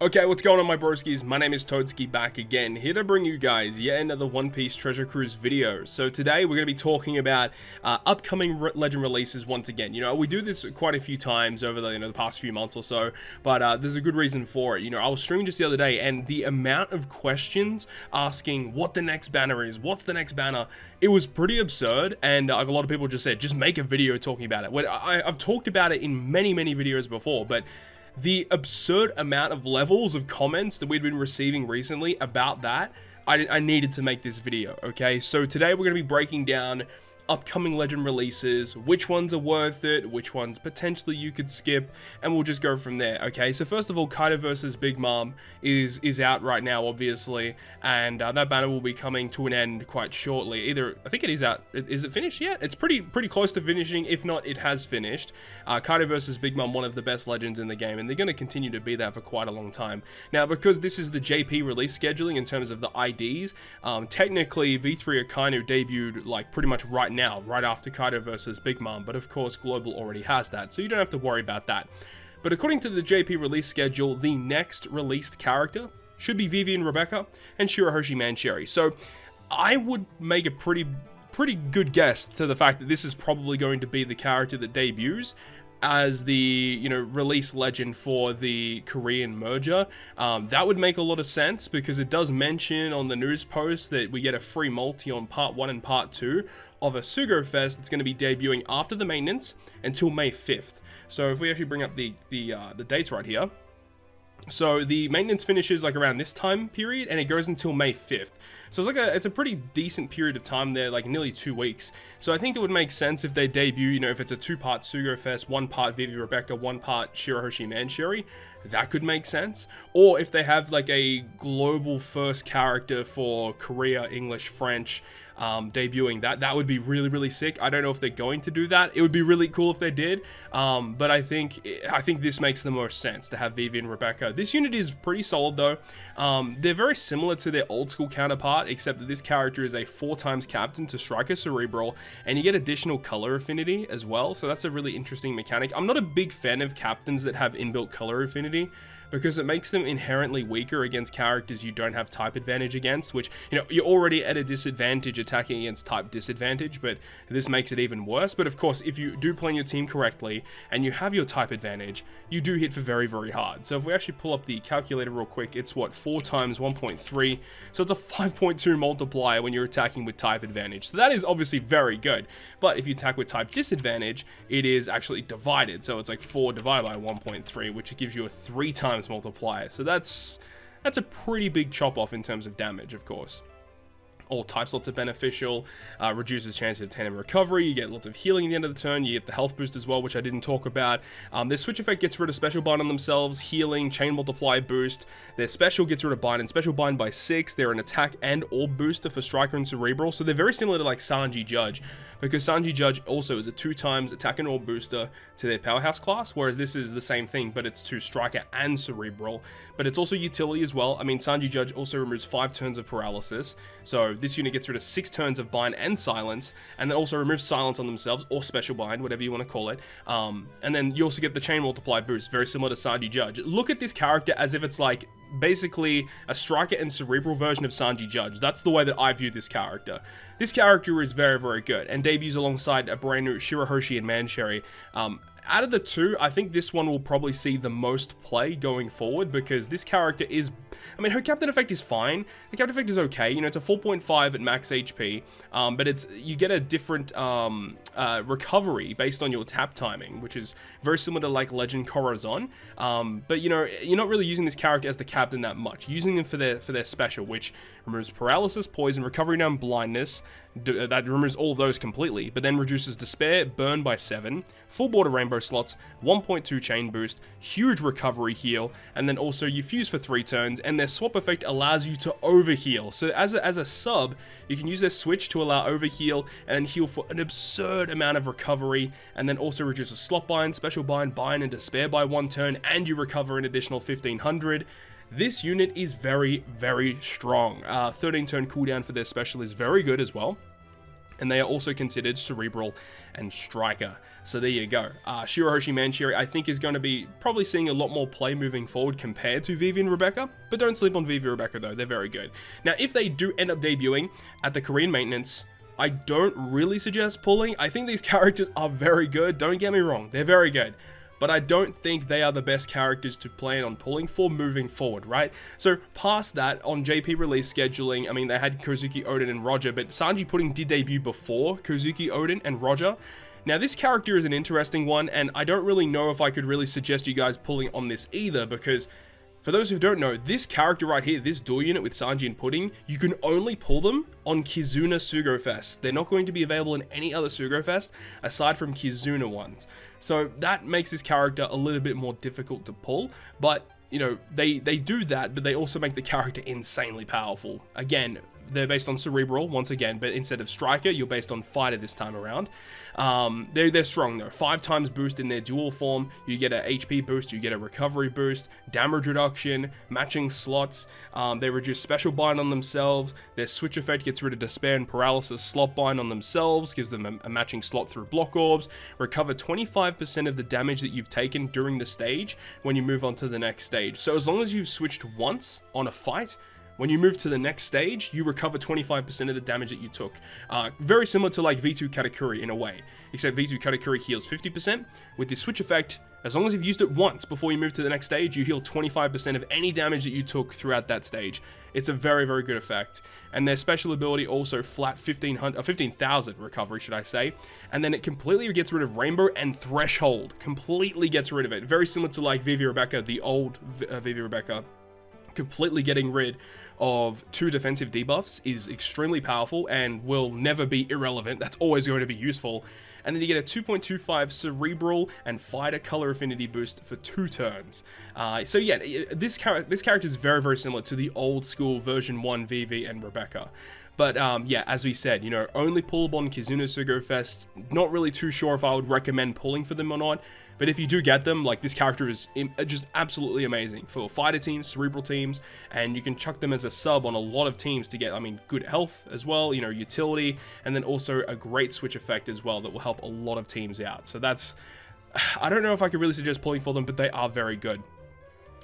Okay, what's going on, my broskiis? My name is Toadskii, back again, here to bring you guys yet another One Piece Treasure Cruise video. So today we're going to be talking about upcoming legend releases once again. You know, we do this quite a few times over the past few months or so, but there's a good reason for it. You know, I was streaming just the other day, and the amount of questions asking what the next banner is, what's the next banner, it was pretty absurd, and a lot of people just said, just make a video talking about it. I've talked about it in many videos before, but the absurd amount of levels of comments that we'd been receiving recently about that, I needed to make this video, okay? So today we're going to be breaking down upcoming legend releases, which ones are worth it, which ones potentially you could skip, and we'll just go from there, okay? So first of all, Kaido versus Big Mom is out right now, obviously, and that banner will be coming to an end quite shortly. I think it is out. Is it finished yet? It's pretty close to finishing. If not, it has finished. Kaido versus Big Mom, one of the best legends in the game, and they're going to continue to be that for quite a long time. Now, because this is the JP release scheduling in terms of the IDs, technically V3 Akainu debuted like pretty much right now, right after Kaido versus Big Mom, but of course Global already has that, so you don't have to worry about that. But according to the JP release schedule, the next released character should be Vivi and Rebecca and Shirahoshi and Mancheri. So I would make a pretty good guess to the fact that this is probably going to be the character that debuts as the, release legend for the Korean merger. That would make a lot of sense, because it does mention on the news post that we get a free multi on part 1 and part 2 of a Sugo Fest that's going to be debuting after the maintenance until May 5th. So if we actually bring up the dates right here. So the maintenance finishes like around this time period, and it goes until May 5th. So it's a pretty decent period of time there, like nearly 2 weeks. So I think it would make sense if they debut, if it's a 2-part Sugo Fest, 1 part Vivi Rebecca, 1 part Shirahoshi and Mancheri, that could make sense. Or if they have like a global first character for Korea, English, French, debuting, that would be really sick. I don't know if they're going to do that. It would be really cool if they did, but I think this makes the most sense to have Vivi and Rebecca. This unit is pretty solid though. They're very similar to their old school counterpart, except that this character is a 4x captain to Striker Cerebral, and you get additional color affinity as well, so that's a really interesting mechanic. I'm not a big fan of captains that have inbuilt color affinity, because it makes them inherently weaker against characters you don't have type advantage against, which, you're already at a disadvantage attacking against type disadvantage, but this makes it even worse. But of course, if you do plan your team correctly and you have your type advantage, you do hit for very hard. So if we actually pull up the calculator real quick, it's what, 4 times 1.3, so it's a 5.2 multiplier when you're attacking with type advantage. So that is obviously very good, but if you attack with type disadvantage, it is actually divided, so it's like 4 divided by 1.3, which gives you a 3 times multiplier. So that's a pretty big chop off in terms of damage, of course. All type slots are beneficial, reduces chance of tandem recovery, you get lots of healing at the end of the turn, you get the health boost as well, which I didn't talk about. Their switch effect gets rid of special bind on themselves, healing, chain multiply boost. Their special gets rid of bind and special bind by 6. They're an attack and orb booster for Striker and Cerebral, so they're very similar to like Sanji Judge, because Sanji Judge also is a 2x attack and orb booster to their powerhouse class, whereas this is the same thing, but it's to Striker and Cerebral. But it's also utility as well. I mean, Sanji Judge also removes 5 turns of paralysis, so this unit gets rid of 6 turns of bind and silence, and then also removes silence on themselves, or special bind, whatever you want to call it. And then you also get the chain multiply boost, very similar to Sanji Judge. Look at this character as if it's like basically a Striker and Cerebral version of Sanji Judge. That's the way that I view this character. This character is very good, and debuts alongside a brand new Shirahoshi and Mancheri. Out of the two, I think this one will probably see the most play going forward, because this character is, her captain effect is fine. The captain effect is okay. It's a 4.5 at max HP, but you get a different recovery based on your tap timing, which is very similar to like Legend Corazon. But you're not really using this character as the captain that much. You're using them for their special, which removes paralysis, poison, recovery down, blindness. That removes all of those completely, but then reduces despair, burn by 7, full border rainbow slots, 1.2 chain boost, huge recovery heal, and then also you fuse for 3 turns, and their swap effect allows you to overheal. So as a sub, you can use their switch to allow overheal and then heal for an absurd amount of recovery, and then also reduces slot bind, special bind, and despair by 1 turn, and you recover an additional 1500. This unit is very strong. 13 turn cooldown for their special is very good as well. and they are also considered Cerebral and Striker. So there you go. Shirahoshi Mancheri, I think, is going to be probably seeing a lot more play moving forward compared to Vivi and Rebecca, but don't sleep on Vivi and Rebecca though, they're very good. Now, if they do end up debuting at the Korean maintenance, I don't really suggest pulling. I think these characters are very good, don't get me wrong, they're very good. But I don't think they are the best characters to plan on pulling for moving forward, right? So past that, on JP release scheduling, I mean, they had Kozuki, Oden, and Roger, but Sanji Pudding did debut before Kozuki, Oden, and Roger. Now, this character is an interesting one, and I don't really know if I could really suggest you guys pulling on this either, because for those who don't know, this character right here, this duel unit with Sanji and Pudding, you can only pull them on Kizuna Sugo Fest. They're not going to be available in any other Sugo Fest aside from Kizuna ones. So that makes this character a little bit more difficult to pull, but you know, they do that, but they also make the character insanely powerful. Again, they're based on Cerebral, once again, but instead of Striker, you're based on Fighter this time around. They're strong though. 5 times boost in their dual form. You get a HP boost, you get a recovery boost, damage reduction, matching slots. They reduce special bind on themselves. Their switch effect gets rid of despair and paralysis slot bind on themselves, gives them a matching slot through block orbs. Recover 25% of the damage that you've taken during the stage when you move on to the next stage. So as long as you've switched once on a fight, when you move to the next stage, you recover 25% of the damage that you took. Very similar to like V2 Katakuri in a way, except V2 Katakuri heals 50%. With the switch effect, as long as you've used it once before you move to the next stage, you heal 25% of any damage that you took throughout that stage. It's a very, very good effect. And their special ability also flat 15,000 recovery, should I say. And then it completely gets rid of Rainbow and Threshold. Completely gets rid of it. Very similar to like Vivi Rebecca, the old Vivi Rebecca. Completely getting rid of 2 defensive debuffs is extremely powerful and will never be irrelevant. That's always going to be useful. And then you get a 2.25 Cerebral and Fighter color affinity boost for 2 turns. So yeah, this character is very, very similar to the old school version 1 Vivi and Rebecca. But yeah, as we said, you know, only pullable on Kizuna Sugo Fest. Not really too sure if I would recommend pulling for them or not. But if you do get them, like, this character is just absolutely amazing for fighter teams, cerebral teams, and you can chuck them as a sub on a lot of teams to get, I mean, good health as well, you know, utility, and then also a great switch effect as well that will help a lot of teams out. So that's, I don't know if I could really suggest pulling for them, but they are very good.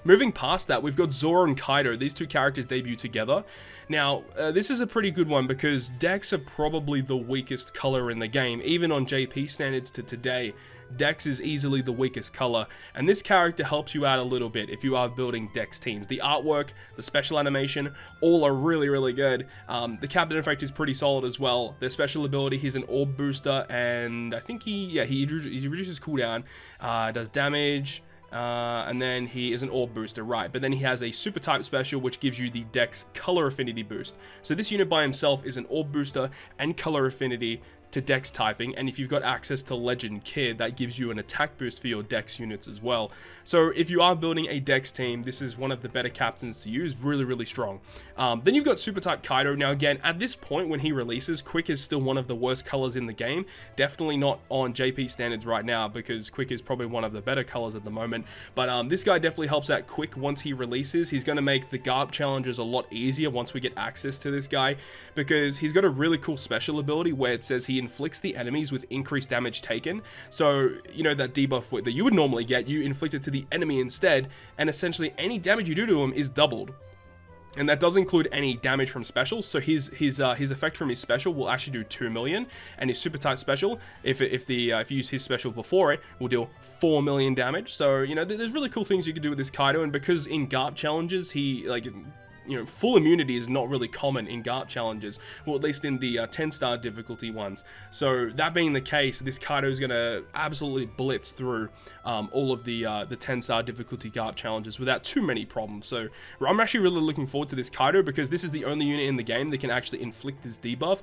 Moving past that, we've got Zoro and Kaido. These 2 characters debut together. Now, this is a pretty good one because Dex are probably the weakest color in the game. Even on JP standards to today, Dex is easily the weakest color, and this character helps you out a little bit if you are building Dex teams. The artwork, the special animation, all are really, really good. The captain effect is pretty solid as well. Their special ability, he's an orb booster, and I think he reduces cooldown, does damage, and then he is an orb booster, right? But then he has a super type special which gives you the Dex color affinity boost. So this unit by himself is an orb booster and color affinity to Dex typing, and if you've got access to Legend Kid, that gives you an attack boost for your Dex units as well. So if you are building a Dex team, this is one of the better captains to use. Really, really strong. Then you've got Super Type Kaido. Now again, at this point when he releases, Quick is still one of the worst colors in the game. Definitely not on JP standards right now, because Quick is probably one of the better colors at the moment. But this guy definitely helps out Quick once he releases. He's going to make the Garp challenges a lot easier once we get access to this guy, because he's got a really cool special ability where it says he inflicts the enemies with increased damage taken. So, you know, that debuff that you would normally get, you inflict it to the enemy instead, and essentially any damage you do to him is doubled. And that does include any damage from specials. So his effect from his special will actually do 2 million, and his super type special, if you use his special before it, will deal 4 million damage. So, you know, there's really cool things you can do with this Kaido, and because in Garp challenges he, like, you know, full immunity is not really common in Garp challenges, well, at least in the 10-star difficulty ones. So that being the case, this Kaido is going to absolutely blitz through all of the 10-star difficulty Garp challenges without too many problems. So I'm actually really looking forward to this Kaido, because this is the only unit in the game that can actually inflict this debuff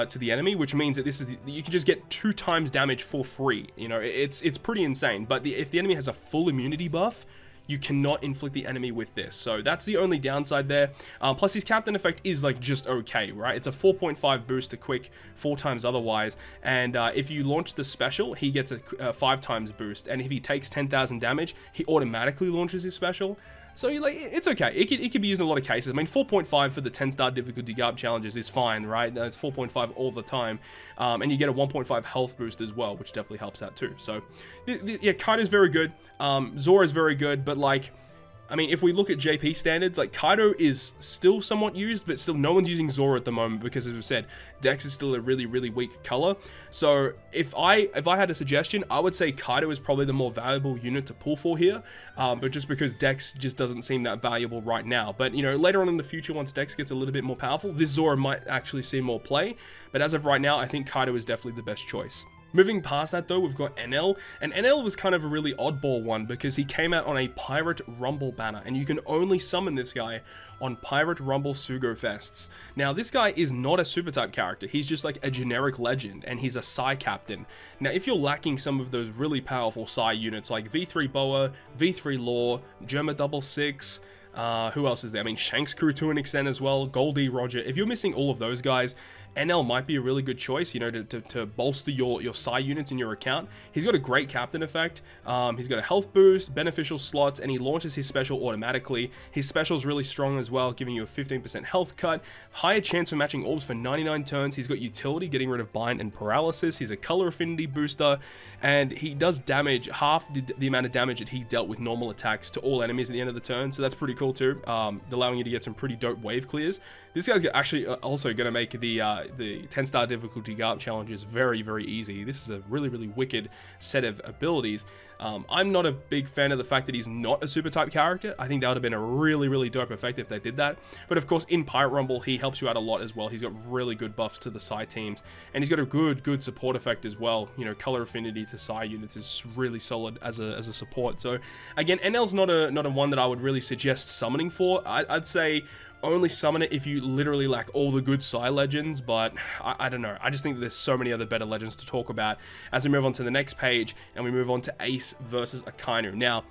to the enemy, which means that you can just get 2 times damage for free. You know, it's pretty insane. But if the enemy has a full immunity buff, you cannot inflict the enemy with this. So that's the only downside there. Plus his captain effect is like just okay, right? It's a 4.5 boost to Quick, 4 times otherwise. And if you launch the special, he gets a 5 times boost. And if he takes 10,000 damage, he automatically launches his special. So like, it's okay. It could be used in a lot of cases. I mean, 4.5 for the 10-star difficulty garb challenges is fine, right? It's 4.5 all the time. And you get a 1.5 health boost as well, which definitely helps out too. So, yeah, Kaido's very good. Zoro's very good, but like, I mean, if we look at JP standards, like Kaido is still somewhat used, but still no one's using Zoro at the moment because, as we said, Dex is still a really, really weak color. So if I had a suggestion, I would say Kaido is probably the more valuable unit to pull for here, but just because Dex just doesn't seem that valuable right now. But, you know, later on in the future, once Dex gets a little bit more powerful, this Zoro might actually see more play. But as of right now, I think Kaido is definitely the best choice. Moving past that though, we've got Enel, and Enel was kind of a really oddball one because he came out on a Pirate Rumble banner, and you can only summon this guy on Pirate Rumble Sugo Fests. Now, this guy is not a super type character, he's just like a generic legend, and he's a Psy captain. Now, if you're lacking some of those really powerful Psy units like V3 Boa, V3 Law, Germa 66, who else is there? I mean, Shanks crew to an extent as well, Goldie, Roger. If you're missing all of those guys, Enel might be a really good choice, you know, to bolster your Psy units in your account. He's got a great captain effect. He's got a health boost, beneficial slots, and he launches his special automatically. His special is really strong as well, giving you a 15% health cut, higher chance for matching orbs for 99 turns. He's got utility, getting rid of bind and paralysis. He's a color affinity booster, and he does damage, half the amount of damage that he dealt with normal attacks to all enemies at the end of the turn, so that's pretty cool too, allowing you to get some pretty dope wave clears. This guy's actually also going to make the 10-star difficulty garb challenges very, very easy. This is a really, really wicked set of abilities. I'm not a big fan of the fact that he's not a super type character. I think that would have been a really, really dope effect if they did that. But of course, in Pirate Rumble, he helps you out a lot as well. He's got really good buffs to the Psy teams, and he's got a good support effect as well. You know, color affinity to Psy units is really solid as a support. So again, Enel's not a one that I would really suggest summoning for. I'd say only summon it if you literally lack all the good Psy legends, but I don't know. I just think that there's so many other better legends to talk about as we move on to the next page and we move on to Ace versus Akainu. Now,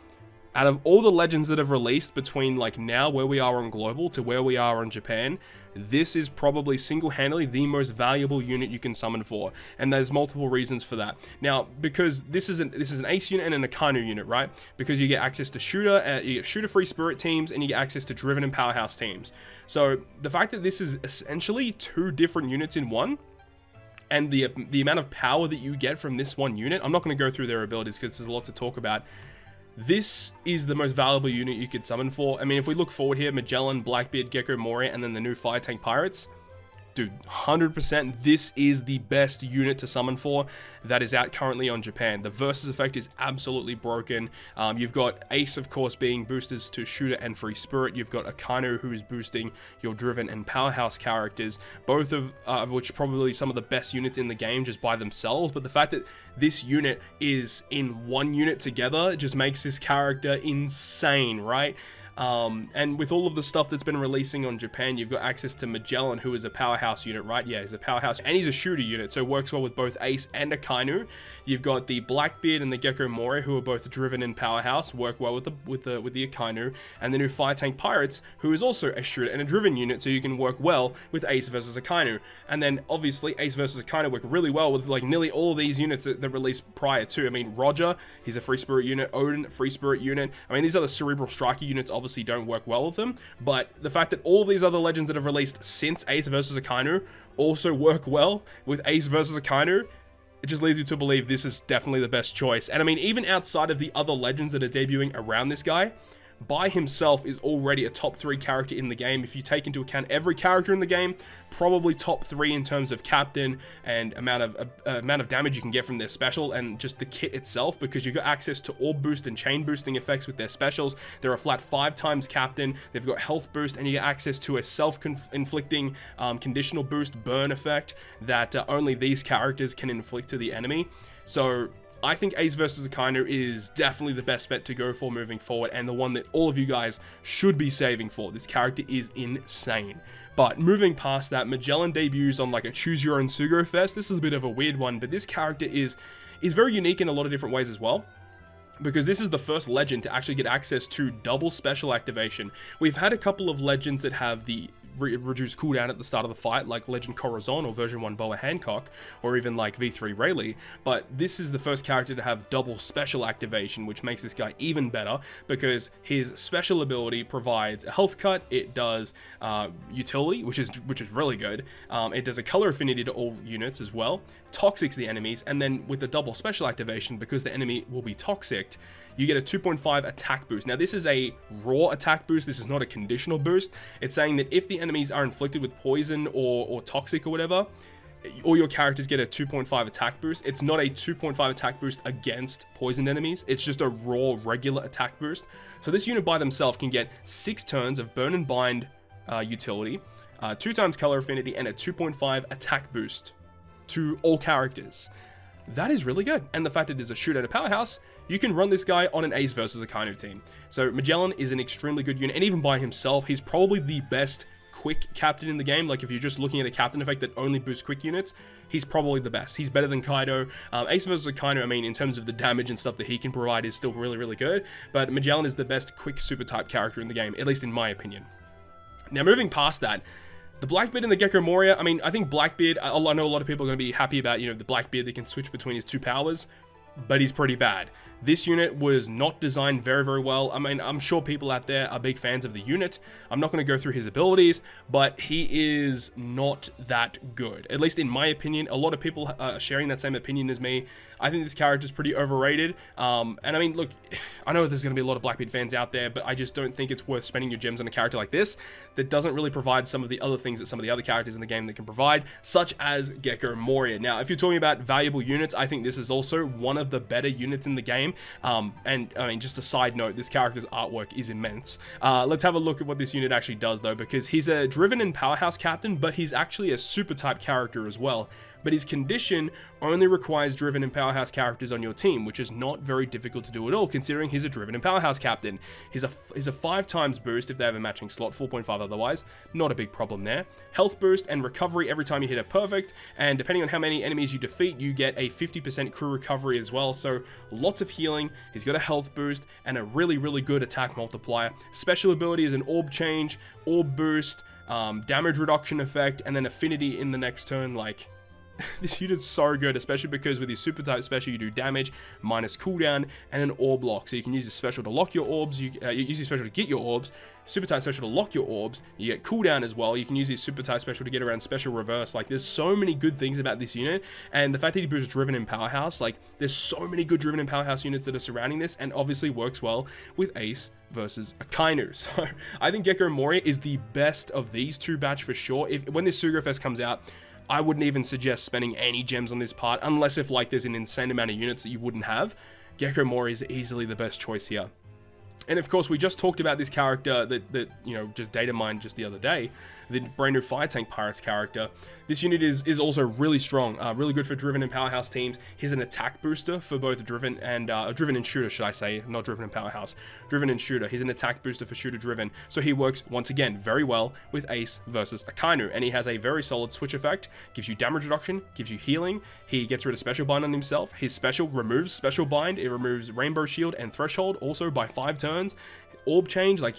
out of all the legends that have released between like now where we are on global to where we are on Japan, this is probably single-handedly the most valuable unit you can summon for, and there's multiple reasons for that. Now, because this is an Ace unit and an Akainu unit, right? Because you get access to shooter, you get shooter-free spirit teams, and you get access to driven and powerhouse teams. So the fact that this is essentially two different units in one, and the amount of power that you get from this one unit, I'm not going to go through their abilities because there's a lot to talk about. This is the most valuable unit you could summon for. I mean, if we look forward here, Magellan, Blackbeard, Gecko, Moria, and then the new Fire Tank Pirates, dude, 100% this is the best unit to summon for that is out currently on Japan. The Versus effect is absolutely broken. You've got Ace, of course, being boosters to Shooter and Free Spirit. You've got Akainu, who is boosting your Driven and Powerhouse characters, both of which probably some of the best units in the game just by themselves. But the fact that this unit is in one unit together just makes this character insane, right? And with all of the stuff that's been releasing on Japan, you've got access to Magellan, who is a powerhouse unit, right? Yeah, he's a powerhouse, and he's a shooter unit, so it works well with both Ace and Akainu. You've got the Blackbeard and the Gecko Moria, who are both driven and powerhouse, work well with the Akainu, and the new Fire Tank Pirates, who is also a shooter and a driven unit, so you can work well with Ace versus Akainu. And then obviously Ace versus Akainu work really well with like nearly all of these units that released prior to. I mean, Roger, he's a free spirit unit. Oden, free spirit unit. I mean, these other cerebral striker units obviously don't work well with them, but the fact that all these other legends that have released since Ace versus Akainu also work well with Ace versus Akainu, it just leads you to believe this is definitely the best choice. And I mean, even outside of the other legends that are debuting around this guy, by himself is already a top 3 character in the game. If you take into account every character in the game, probably top 3 in terms of captain and amount of damage you can get from their special and just the kit itself, because you've got access to orb boost and chain boosting effects with their specials. They're a flat 5 times captain. They've got health boost, and you get access to a self-inflicting conditional boost burn effect that only these characters can inflict to the enemy. So I think Ace versus Akainu is definitely the best bet to go for moving forward, and the one that all of you guys should be saving for. This character is insane. But moving past that, Magellan debuts on like a Choose Your Own Sugo Fest. This is a bit of a weird one, but this character is very unique in a lot of different ways as well, because this is the first legend to actually get access to double special activation. We've had a couple of legends that have the reduced cooldown at the start of the fight, like Legend Corazon or version 1 Boa Hancock, or even like V3 Rayleigh, but this is the first character to have double special activation, which makes this guy even better, because his special ability provides a health cut, it does utility, which is really good, it does a color affinity to all units as well, toxics the enemies, and then with the double special activation, because the enemy will be toxicked, you get a 2.5 attack boost. Now this is a raw attack boost, this is not a conditional boost. It's saying that if the enemies are inflicted with poison or toxic or whatever, all your characters get a 2.5 attack boost. It's not a 2.5 attack boost against poisoned enemies, it's just a raw regular attack boost. So this unit by themselves can get 6 turns of burn and bind utility, 2 times color affinity, and a 2.5 attack boost to all characters. That is really good, and the fact that it is a shooter and a powerhouse, you can run this guy on an Ace versus Akainu team. So Magellan is an extremely good unit, and even by himself, he's probably the best quick captain in the game. Like if you're just looking at a captain effect that only boosts quick units, he's probably the best. He's better than Kaido. Ace versus Akainu, I mean, in terms of the damage and stuff that he can provide, is still really, really good, but Magellan is the best quick super type character in the game, at least in my opinion. Now moving past that, the Blackbeard and the Gecko Moria, I mean, I think Blackbeard, I know a lot of people are going to be happy about, you know, the Blackbeard that can switch between his 2 powers, but he's pretty bad. This unit was not designed very, very well. I mean, I'm sure people out there are big fans of the unit. I'm not going to go through his abilities, but he is not that good. At least in my opinion, a lot of people are sharing that same opinion as me. I think this character is pretty overrated. And I mean, look, I know there's going to be a lot of Blackbeard fans out there, but I just don't think it's worth spending your gems on a character like this that doesn't really provide some of the other things that some of the other characters in the game that can provide, such as Gecko Moria. Now, if you're talking about valuable units, I think this is also one of the better units in the game. And I mean, just a side note, this character's artwork is immense. Let's have a look at what this unit actually does though, because he's a driven and powerhouse captain, but he's actually a super type character as well. But his condition only requires driven and powerhouse characters on your team, which is not very difficult to do at all, considering he's a driven and powerhouse captain. He's a 5 times boost if they have a matching slot, 4.5 otherwise, not a big problem there. Health boost and recovery every time you hit a perfect, and depending on how many enemies you defeat, you get a 50% crew recovery as well, so lots of healing. He's got a health boost and a really, really good attack multiplier. Special ability is an orb change, orb boost, damage reduction effect, and then affinity in the next turn. Like, this unit's so good, especially because with your super type special you do damage minus cooldown and an orb lock, so you can use your special to lock your orbs, you use your special to get your orbs, super type special to lock your orbs, you get cooldown as well, you can use your super type special to get around special reverse. Like, there's so many good things about this unit, and the fact that he boosts driven and powerhouse, like, there's so many good driven and powerhouse units that are surrounding this, and obviously works well with Ace versus Akainu. So I think Gecko Moria is the best of these 2 batch for sure. When this Sugo Fest comes out, I wouldn't even suggest spending any gems on this part, unless if like there's an insane amount of units that you wouldn't have. Gecko Moria is easily the best choice here. And of course, we just talked about this character that you know, just data mined just the other day, the brand new Fire Tank Pirates character. This unit is also really strong, really good for driven and powerhouse teams. He's an attack booster for both driven and shooter, should I say, not driven and powerhouse, driven and shooter. He's an attack booster for shooter driven, so he works once again very well with Ace versus Akainu, and he has a very solid switch effect. Gives you damage reduction, gives you healing. He gets rid of special bind on himself. His special removes special bind. It removes rainbow shield and threshold also by 5 turns. Orb change, like,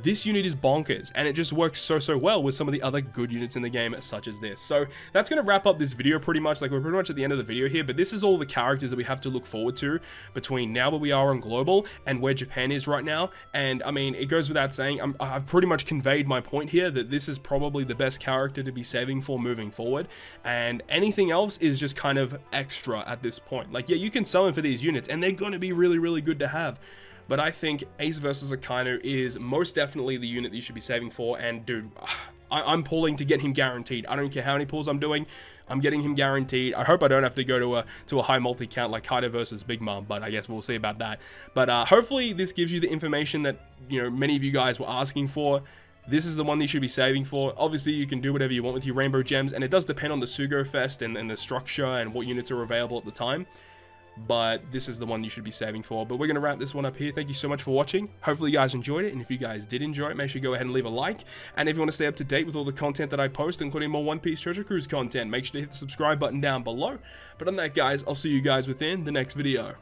this unit is bonkers, and it just works so well with some of the other good units in the game, such as this. So that's going to wrap up this video pretty much. Like, we're pretty much at the end of the video here, but this is all the characters that we have to look forward to between now where we are on global and where Japan is right now. And I mean, it goes without saying, I've pretty much conveyed my point here, that this is probably the best character to be saving for moving forward, and anything else is just kind of extra at this point. Like, yeah, you can summon for these units, and they're going to be really, really good to have. But I think Ace versus Akainu is most definitely the unit that you should be saving for. And dude, I'm pulling to get him guaranteed. I don't care how many pulls I'm doing, I'm getting him guaranteed. I hope I don't have to go to a high multi count like Kaido versus Big Mom, but I guess we'll see about that. But hopefully this gives you the information that, you know, many of you guys were asking for. This is the one that you should be saving for. Obviously, you can do whatever you want with your rainbow gems, and it does depend on the Sugo Fest and the structure and what units are available at the time. But this is the one you should be saving for. But we're going to wrap this one up here. Thank you so much for watching. Hopefully you guys enjoyed it, and if you guys did enjoy it, make sure you go ahead and leave a like. And if you want to stay up to date with all the content that I post, including more One Piece Treasure Cruise content, make sure to hit the subscribe button down below. But on that, guys, I'll see you guys within the next video.